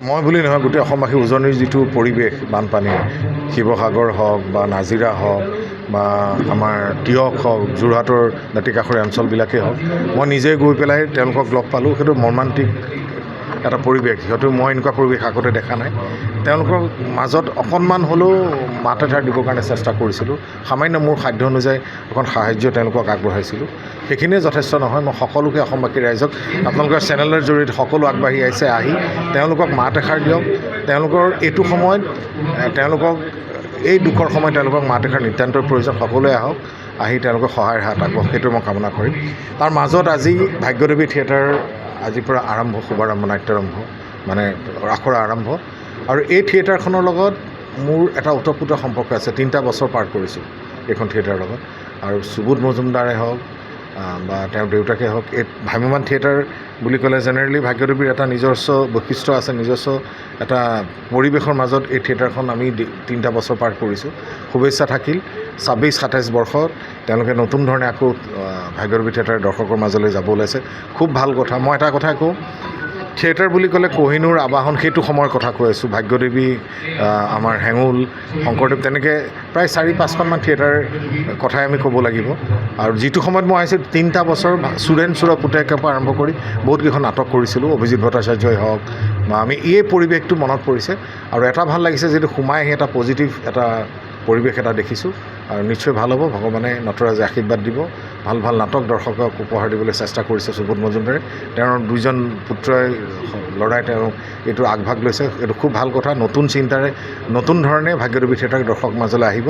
মই বুলি নহয়, গোটেই অসমবাসী উজনিৰ যিটো পৰিৱেশ, বানপানী, শিৱসাগৰ হওক বা নাজিৰা হওক বা আমাৰ তিয়ক হওক, যোৰহাটৰ দাঁতিকাষৰীয়া অঞ্চলবিলাকেই হওক, মই নিজে গৈ পেলাই তেওঁলোকক লগ পালোঁ। সেইটো মৰ্মান্তিক এটা পৰিৱেশ। মই এনেকুৱা পৰিৱেশ আগতে দেখা নাই। তেওঁলোকৰ মাজত অকণমান হ'লেও মাত এষাৰ দিবৰ কাৰণে চেষ্টা কৰিছিলোঁ। সামান্য মোৰ সাধ্য অনুযায়ী অকণ সাহাৰ্য তেওঁলোকক আগবঢ়াইছিলোঁ। সেইখিনিয়ে যথেষ্ট নহয়। মই সকলোকে অসমবাসী ৰাইজক আপোনালোকৰ চেনেলৰ জৰিয়তে সকলো আগবাঢ়ি আহিছে, আহি তেওঁলোকক মাত এষাৰ দিয়ক। তেওঁলোকৰ এইটো সময়ত তেওঁলোকক এই দুখৰ সময়ত তেওঁলোকক মাত এষাৰ নিতান্তই প্ৰয়োজন। সকলোৱে আহক, আহি তেওঁলোকক সহায়ৰ হাত আগবঢ়াওক, সেইটো মই কামনা কৰিম। তাৰ মাজত আজি ভাগ্যদেৱী থিয়েটাৰ আজিৰ পৰা আৰম্ভ, শুভাৰম্ভ, নাট্যাৰম্ভ মানে আখৰা আৰম্ভ। আৰু এই থিয়েটাৰখনৰ লগত মোৰ এটা ওতঃপ্ৰোত সম্পৰ্ক আছে। 3টা বছৰ পাৰ কৰিছোঁ এইখন থিয়েটাৰৰ লগত। আৰু সুবোধ মজুমদাৰে হওক বা তেওঁৰ দেউতাকে হওক, এই ভ্ৰাম্যমাণ থিয়েটাৰ বুলি ক'লে জেনেৰেলি ভাগ্যদেৱীৰ এটা নিজস্ব বৈশিষ্ট্য আছে, নিজস্ব এটা পৰিৱেশৰ মাজত এই থিয়েটাৰখন আমি 3টা বছৰ পাৰ কৰিছোঁ। শুভেচ্ছা থাকিল 26-27 বৰ্ষত তেওঁলোকে নতুন ধৰণে আকৌ ভাগ্যদেৱী থিয়েটাৰ দৰ্শকৰ মাজলৈ যাব ওলাইছে। খুব ভাল কথা। মই এটা কথা কওঁ, থিয়েটাৰ বুলি ক'লে কোহিনুৰ আবাহন, সেইটো সময়ৰ কথা কৈ আছোঁ। ভাগ্যদেৱী, আমাৰ হেঙুল, শংকৰদেৱ, তেনেকৈ প্ৰায় 4-5খনমান থিয়েটাৰ কথাই আমি ক'ব লাগিব। আৰু যিটো সময়ত মই আহিছোঁ 3টা বছৰ চুৰেণ চুৰৰ পুতেকৰ পৰা আৰম্ভ কৰি বহুতকেইখন নাটক কৰিছিলোঁ। অভিজিত ভট্টাচাৰ্যই হওক বা আমি এই পৰিৱেশটো মনত পৰিছে। আৰু এটা ভাল লাগিছে, যিটো সোমাই আহি এটা পজিটিভ এটা পৰিৱেশ এটা দেখিছোঁ। আৰু নিশ্চয় ভাল হ'ব। ভগৱানে নটৰাজে আশীৰ্বাদ দিব। ভাল ভাল নাটক দৰ্শকক উপহাৰ দিবলৈ চেষ্টা কৰিছে সুবোধ মজুমদাৰে। তেওঁৰ 2জন ল'ৰাই তেওঁ এইটো আগভাগ লৈছে। এইটো খুব ভাল কথা। নতুন চিন্তাৰে, নতুন ধৰণে ভাগ্যদেৱী থিয়েটাৰ দৰ্শক মাজলৈ আহিব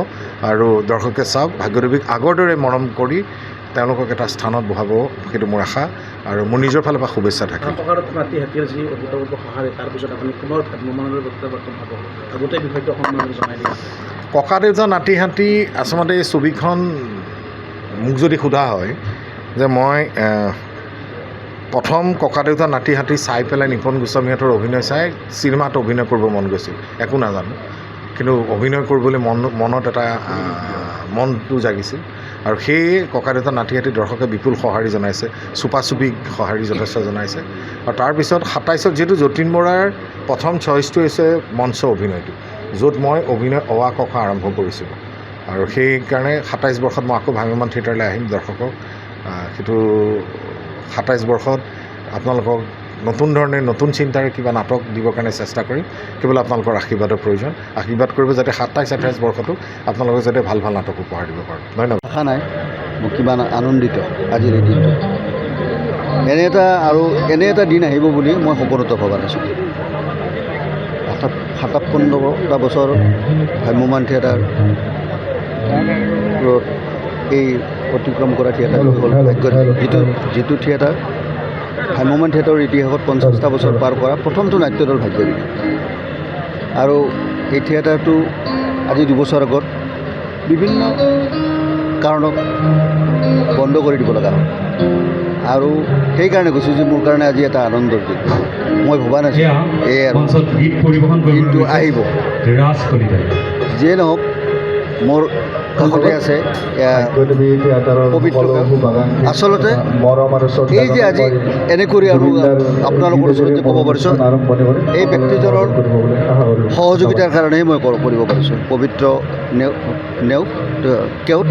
আৰু দৰ্শকে চাওক। ভাগ্যদেৱীক আগৰ দৰে মৰম কৰি তেওঁলোকক এটা স্থানত বহাব, সেইটো মোৰ আশা। আৰু মোৰ নিজৰ ফালৰ পৰা শুভেচ্ছা থাকিল। ককাদেউতা নাতিহাতী, আচলতে এই ছবিখন মোক যদি সোধা হয় যে মই প্ৰথম ককাদেউতা নাতিহাতী চাই পেলাই নিপন গোস্বামীহঁতৰ অভিনয় চাই চিনেমাত অভিনয় কৰিব মন গৈছিল। একো নাজানো, কিন্তু অভিনয় কৰিবলৈ মনত এটা মনটো জাগিছিল। আৰু সেয়ে ককাদেউতা নাতিহাতী দৰ্শকে বিপুল সঁহাৰি জনাইছে, চুপাচুপি সঁহাৰি যথেষ্ট জনাইছে। আৰু তাৰপিছত 27ত যিহেতু যতীন বৰাৰ প্ৰথম চইচটো হৈছে মঞ্চ অভিনয়টো, য'ত মই অভিনয় অৱা ক খ আৰম্ভ কৰিছিলোঁ। আৰু সেইকাৰণে 27 বৰ্ষত মই আকৌ ভ্ৰাম্যমাণ থিয়েটাৰলৈ আহিম দৰ্শকক। সেইটো 27 বৰ্ষত আপোনালোকক নতুন ধৰণে, নতুন চিন্তাৰে কিবা নাটক দিবৰ কাৰণে চেষ্টা কৰিম। কেৱল আপোনালোকৰ আশীৰ্বাদৰ প্ৰয়োজন। আশীৰ্বাদ কৰিব যাতে 27-28 বৰ্ষতো আপোনালোকক যাতে ভাল ভাল নাটক উপহাৰ দিব পাৰোঁ। ধন্যবাদ। আশা নাই মই কিমান আনন্দিত আজিৰ এই দিনটো। এনে এটা দিন আহিব বুলি মই সপোনতো ভবা নাছিলোঁ। 57টা বছৰ ভ্ৰাম্যমাণ থিয়েটাৰ এই অতিক্ৰম কৰা থিয়েটাৰটো হ'ল যিটো থিয়েটাৰ ভ্ৰাম্যমাণ থিয়েটাৰৰ ইতিহাসত 50টা বছৰ পাৰ কৰা প্ৰথমটো নাট্যদল ভাগ্যদেৱী। আৰু এই থিয়েটাৰটো আজি 2 বছৰ আগত বিভিন্ন কাৰণত বন্ধ কৰি দিব লগা হ'ল। আৰু সেইকাৰণে কৈছোঁ যে মোৰ কাৰণে আজি এটা আনন্দৰ দিন। মই ভবা নাছিলোঁ এই দিনটো আহিব। যিয়ে নহওক, মোৰ কাষতে আছে পবিত্ৰ গাঁও। আচলতে এই যে আজি এনে কৰি আৰু আপোনালোকৰ ওচৰত যে ক'ব পাৰিছোঁ, এই ব্যক্তিজনৰ সহযোগিতাৰ কাৰণেই মই কৰিব পাৰিছোঁ। পবিত্ৰ কেওট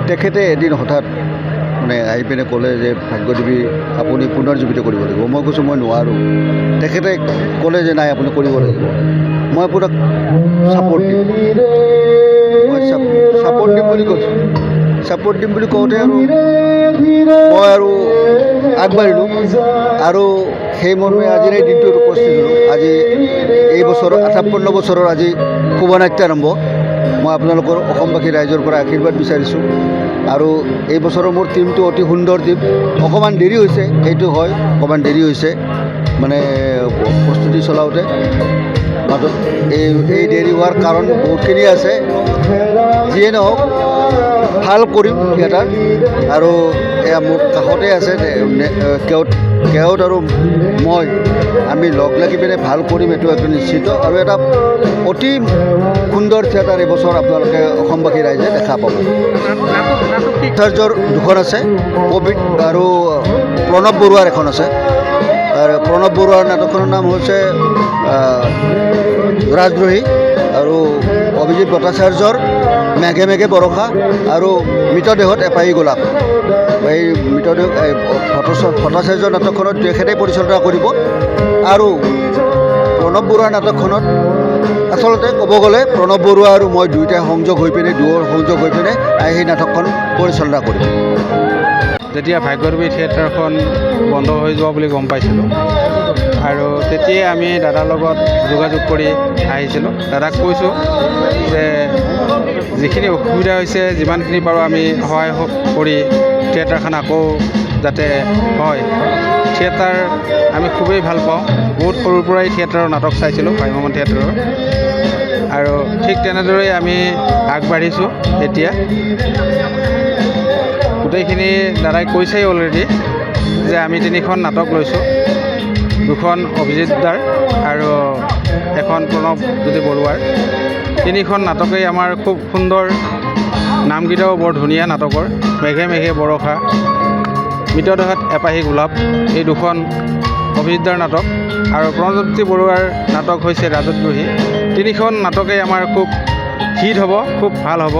তেখেতে এদিন হঠাৎ আহি পিনে ক'লে যে ভাগ্যদেৱী আপুনি পুনৰ্জীৱিত কৰিব লাগিব। মই কৈছোঁ মই নোৱাৰোঁ। তেখেতে ক'লে যে নাই আপুনি কৰিব লাগিব। মই আপোনাক ছাপোৰ্ট দিম, মই ছাপোৰ্ট দিম বুলি কৈছোঁ। ছাপোৰ্ট দিম বুলি কওঁতে আৰু মই আৰু আগবাঢ়িলোঁ। আৰু সেই মৰ্মে আজিৰ এই দিনটোত উপস্থিত হ'লোঁ। আজি এই বছৰ 58 বছৰৰ আজি শুভনাট্য আৰম্ভ। মই আপোনালোকৰ অসমবাসী ৰাইজৰ পৰা আশীৰ্বাদ বিচাৰিছোঁ। আৰু এই বছৰৰ মোৰ টীমটো অতি সুন্দৰ টীম। অকণমান দেৰি হৈছে, সেইটো হয়, অকণমান দেৰি হৈছে প্ৰস্তুতি চলাওঁতে। মাজত এই দেৰি হোৱাৰ কাৰণ বহুতখিনি আছে। যিয়ে নহওক, ভাল কৰিম থিয়েটাৰ। আৰু এয়া মোৰ কাষতে আছে কেওট আৰু মই, আমি লগ লাগি পিনে ভাল কৰিম, এইটো একদম নিশ্চিত। আৰু এটা অতি সুন্দৰ থিয়েটাৰ এইবছৰ আপোনালোকে অসমবাসী ৰাইজে দেখা পাব। নাটক 2খন আছে, পবিত্ৰ আৰু প্ৰণৱ বৰুৱাৰ এখন আছে। আৰু প্ৰণৱ বৰুৱাৰ নাটকখনৰ নাম হৈছে ৰাজদ্ৰোহী, আৰু অভিজিত ভট্টাচাৰ্যৰ মেঘে মেঘে বৰষা, আৰু মৃতদেহত এপাহি গোলাপ। এই মৃতদেহ ভট্টাচাৰ্যৰ নাটকখনত তেখেতে পৰিচালনা কৰিব, আৰু প্ৰণৱ বৰুৱাৰ নাটকখনত আচলতে ক'ব গ'লে প্ৰণৱ বৰুৱা আৰু মই দুয়োটাই সংযোগ হৈ পিনে সেই নাটকখন পৰিচালনা কৰিম। যেতিয়া ভাগ্যদেৱী থিয়েটাৰখন বন্ধ হৈ যোৱা বুলি গম পাইছিলোঁ, আৰু তেতিয়াই আমি দাদাৰ লগত যোগাযোগ কৰি আহিছিলোঁ। দাদাক কৈছোঁ যে যিখিনি অসুবিধা হৈছে যিমানখিনি পাৰোঁ আমি সহায় কৰি থিয়েটাৰখন আকৌ যাতে হয়। থিয়েটাৰ আমি খুবেই ভাল পাওঁ, বহুত সৰুৰ পৰাই থিয়েটাৰৰ নাটক চাইছিলোঁ, ভ্ৰাম্যমাণ থিয়েটাৰৰ, আৰু ঠিক তেনেদৰেই আমি আগবাঢ়িছোঁ। এতিয়া গোটেইখিনি দাদাই কৈছেই অলৰেডি যে আমি 3খন নাটক লৈছোঁ, 2খন অভিজিত দাৰ আৰু এখন প্ৰণৱজ্যোতি বৰুৱাৰ। 3খন নাটকেই আমাৰ খুব সুন্দৰ, নামকেইটাও বৰ ধুনীয়া নাটকৰ। মেঘে মেঘে বৰষা, মৃতদেহত এপাহি গোলাপ, এই 2খন অভিজিত দাৰ নাটক, আৰু প্ৰণৱজ্যোতি বৰুৱাৰ নাটক হৈছে ৰাজদ্ৰোহী। 3খন নাটকেই আমাৰ খুব হিট হ'ব, খুব ভাল হ'ব,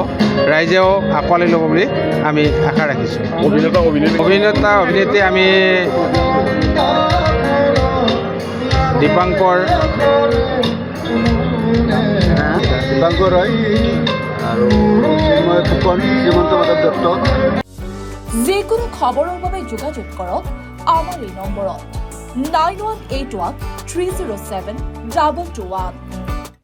ৰাইজেও আঁকোৱালি ল'ব বুলি আমি আশা ৰাখিছোঁ। অভিনেতা অভিনেত্ৰী আমি দীপাংকৰ ৰয় আৰু মই ফুকন, শ্ৰীমন্ত মাধৱ দত্ত। যিকোনো খবৰৰ বাবে যোগাযোগ কৰক আমাৰ এই নম্বৰত 9181 307 221।